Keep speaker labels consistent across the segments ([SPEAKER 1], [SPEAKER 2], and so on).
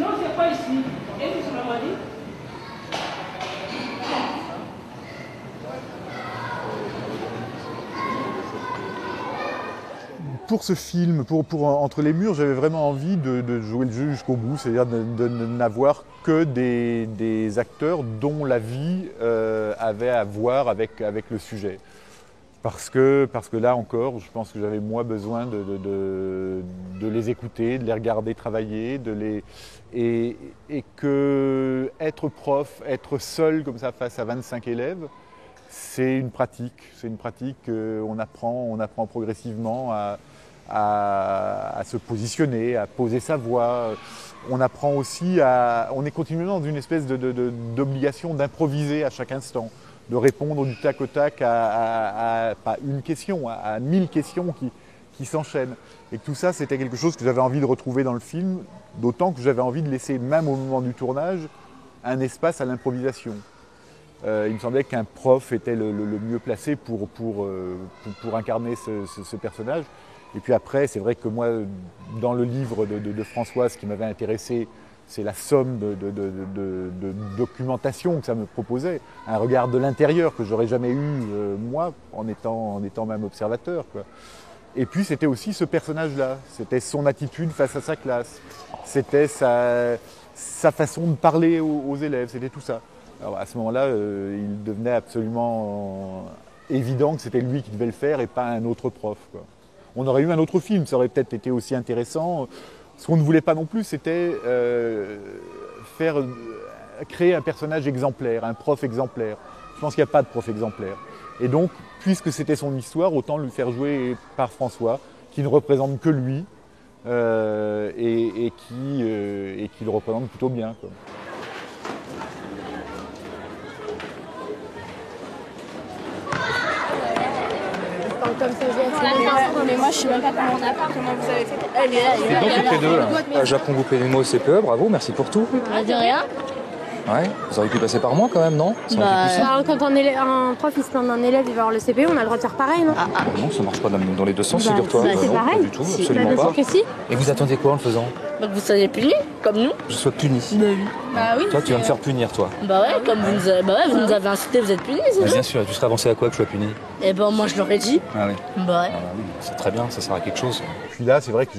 [SPEAKER 1] Non, c'est pas ici. Et vous m'avez dit?
[SPEAKER 2] Pour ce film, pour Entre les murs, j'avais vraiment envie de jouer le jeu jusqu'au bout, c'est-à-dire de n'avoir que des acteurs dont la vie avait à voir avec le sujet. Parce que là encore, je pense que j'avais moi besoin de les écouter, de les regarder travailler, et que être prof, être seul comme ça face à 25 élèves, c'est une pratique. C'est une pratique qu'on apprend progressivement à se positionner, à poser sa voix. On apprend aussi on est continuellement dans une espèce d'obligation d'improviser à chaque instant, de répondre du tac au tac à pas une question, à 1000 questions qui s'enchaînent. Et que tout ça, c'était quelque chose que j'avais envie de retrouver dans le film, d'autant que j'avais envie de laisser, même au moment du tournage, un espace à l'improvisation. Il me semblait qu'un prof était le mieux placé pour incarner ce personnage. Et puis après, c'est vrai que moi, dans le livre de Françoise, ce qui m'avait intéressé, c'est la somme de documentation que ça me proposait, un regard de l'intérieur que j'aurais jamais eu, moi, en étant même observateur, quoi. Et puis c'était aussi ce personnage-là, c'était son attitude face à sa classe, c'était sa façon de parler aux élèves, c'était tout ça. Alors à ce moment-là, il devenait absolument évident que c'était lui qui devait le faire et pas un autre prof, quoi. On aurait eu un autre film, ça aurait peut-être été aussi intéressant. Ce qu'on ne voulait pas non plus, c'était créer un personnage exemplaire, un prof exemplaire. Je pense qu'il n'y a pas de prof exemplaire. Et donc, puisque c'était son histoire, autant le faire jouer par François, qui ne représente que lui et qui le représente plutôt bien, quoi.
[SPEAKER 3] Comme ça, mais moi je sais même pas comment on a part, comment vous avez fait. Elle est là,
[SPEAKER 4] Et donc toutes les deux là. Japon Goupé Nemo CPE, bravo, merci pour tout.
[SPEAKER 3] De rien.
[SPEAKER 4] Ouais, vous auriez pu passer par moi quand même, non?
[SPEAKER 3] Quand un prof il se plaint d'un élève, il va avoir le CPE, on a le droit de faire pareil, non?
[SPEAKER 4] Non, ça marche pas dans les deux sens, figure-toi.
[SPEAKER 3] c'est
[SPEAKER 4] Non,
[SPEAKER 3] pareil.
[SPEAKER 4] pas du tout, absolument pas.
[SPEAKER 3] Que si.
[SPEAKER 4] Et vous attendiez quoi en le faisant?
[SPEAKER 5] Que vous soyez puni, comme nous.
[SPEAKER 4] Je sois puni.
[SPEAKER 3] Bah oui.
[SPEAKER 4] Toi, tu vas me faire punir, toi.
[SPEAKER 5] Bah ouais, comme vous nous avez insulté, vous êtes punis, c'est ça?
[SPEAKER 4] Bien sûr, tu serais avancé à quoi que je sois puni?
[SPEAKER 5] Eh ben moi je l'aurais dit.
[SPEAKER 4] Ah oui.
[SPEAKER 5] Bah ouais.
[SPEAKER 4] Ah oui, c'est très bien, ça sert à quelque chose.
[SPEAKER 2] Puis là, c'est vrai que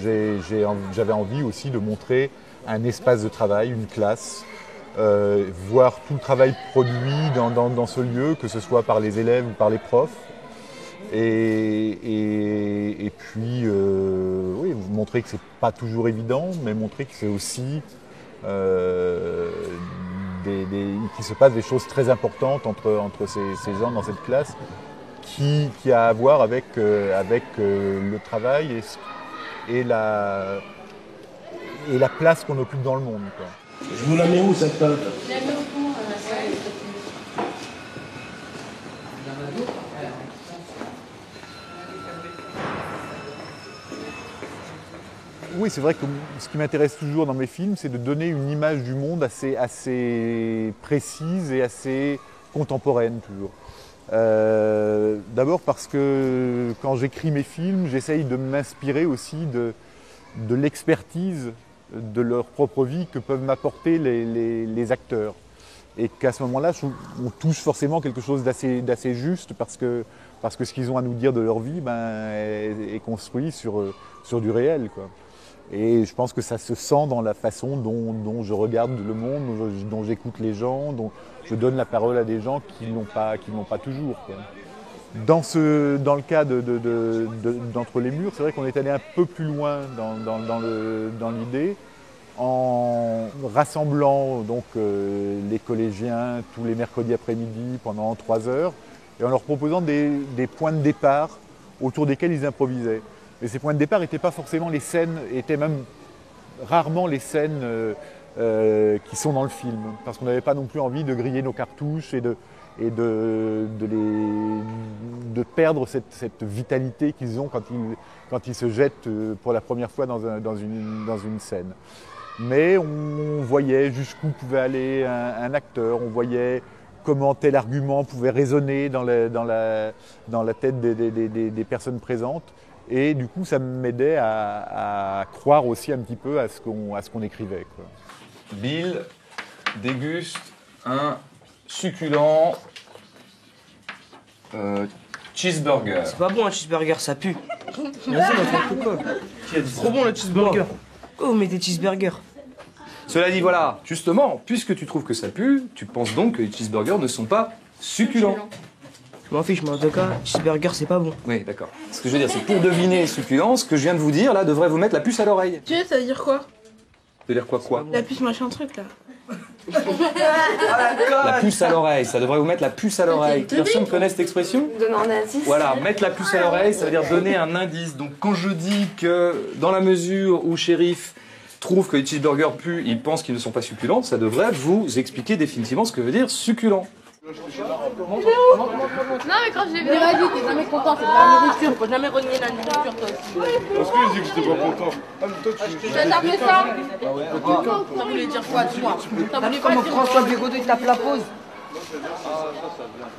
[SPEAKER 2] j'avais envie aussi de montrer un espace de travail, une classe, voir tout le travail produit dans ce lieu, que ce soit par les élèves ou par les profs. Et puis, oui, montrer que c'est pas toujours évident, mais montrer que c'est aussi qu'il se passe des choses très importantes entre ces gens dans cette classe qui a à voir avec le travail et la place qu'on occupe dans le monde, quoi.
[SPEAKER 6] Je vous la mets où cette table?
[SPEAKER 2] Oui, c'est vrai que ce qui m'intéresse toujours dans mes films, c'est de donner une image du monde assez précise et assez contemporaine toujours. D'abord parce que quand j'écris mes films, j'essaye de m'inspirer aussi de l'expertise de leur propre vie que peuvent m'apporter les acteurs. Et qu'à ce moment-là, on touche forcément quelque chose d'assez juste parce que ce qu'ils ont à nous dire de leur vie est construit sur du réel, quoi. Et je pense que ça se sent dans la façon dont je regarde le monde, dont j'écoute les gens, dont je donne la parole à des gens qui ne l'ont pas toujours, quoi. Dans le cas d'Entre les murs, c'est vrai qu'on est allé un peu plus loin dans l'idée, en rassemblant donc les collégiens tous les mercredis après-midi pendant 3 heures, et en leur proposant des points de départ autour desquels ils improvisaient. Et ces points de départ n'étaient pas forcément les scènes, étaient même rarement les scènes qui sont dans le film, parce qu'on n'avait pas non plus envie de griller nos cartouches et de perdre cette vitalité qu'ils ont quand ils se jettent pour la première fois dans une scène. Mais on voyait jusqu'où pouvait aller un acteur, on voyait comment tel argument pouvait résonner dans la tête des personnes présentes. Et du coup, ça m'aidait à croire aussi un petit peu à ce qu'on écrivait, quoi.
[SPEAKER 4] Bill déguste un succulent cheeseburger.
[SPEAKER 7] C'est pas bon un cheeseburger, ça pue. Vas-y, n'importe quoi. C'est trop bon le cheeseburger. Pourquoi vous mettez cheeseburger?
[SPEAKER 4] Cela dit, voilà, justement, puisque tu trouves que ça pue, tu penses donc que les cheeseburgers ne sont pas succulents.
[SPEAKER 7] Je m'en fiche, mais en tout cas, cheeseburger c'est pas bon.
[SPEAKER 4] Oui, d'accord. Ce que je veux dire, c'est pour deviner succulent, ce que je viens de vous dire, là, devrait vous mettre la puce à l'oreille.
[SPEAKER 3] Tu sais, ça veut dire quoi?
[SPEAKER 4] Ça veut dire quoi?
[SPEAKER 3] La puce machin truc là.
[SPEAKER 4] La puce à l'oreille, ça devrait vous mettre la puce à l'oreille. Personne ne connaît cette expression?
[SPEAKER 3] Donne un indice.
[SPEAKER 4] Voilà, mettre la puce à l'oreille, ça veut dire donner un indice. Donc quand je dis que dans la mesure où Shérif trouve que les cheeseburgers puent, il pense qu'ils ne sont pas succulents, ça devrait vous expliquer définitivement ce que veut dire succulent.
[SPEAKER 5] Non, mais quand je l'ai vu, vas-y, t'es jamais content, c'est de la nourriture. Faut jamais renier la nourriture, toi aussi.
[SPEAKER 6] Parce que j'ai dit que j'étais pas content. Ah, mais toi, tu...
[SPEAKER 5] Tu as tapé ça? Ça voulait dire quoi, toi? Ça voulait pas dire quoi?
[SPEAKER 7] François Bégodeau il tape la pause.
[SPEAKER 6] Ah, ça vient.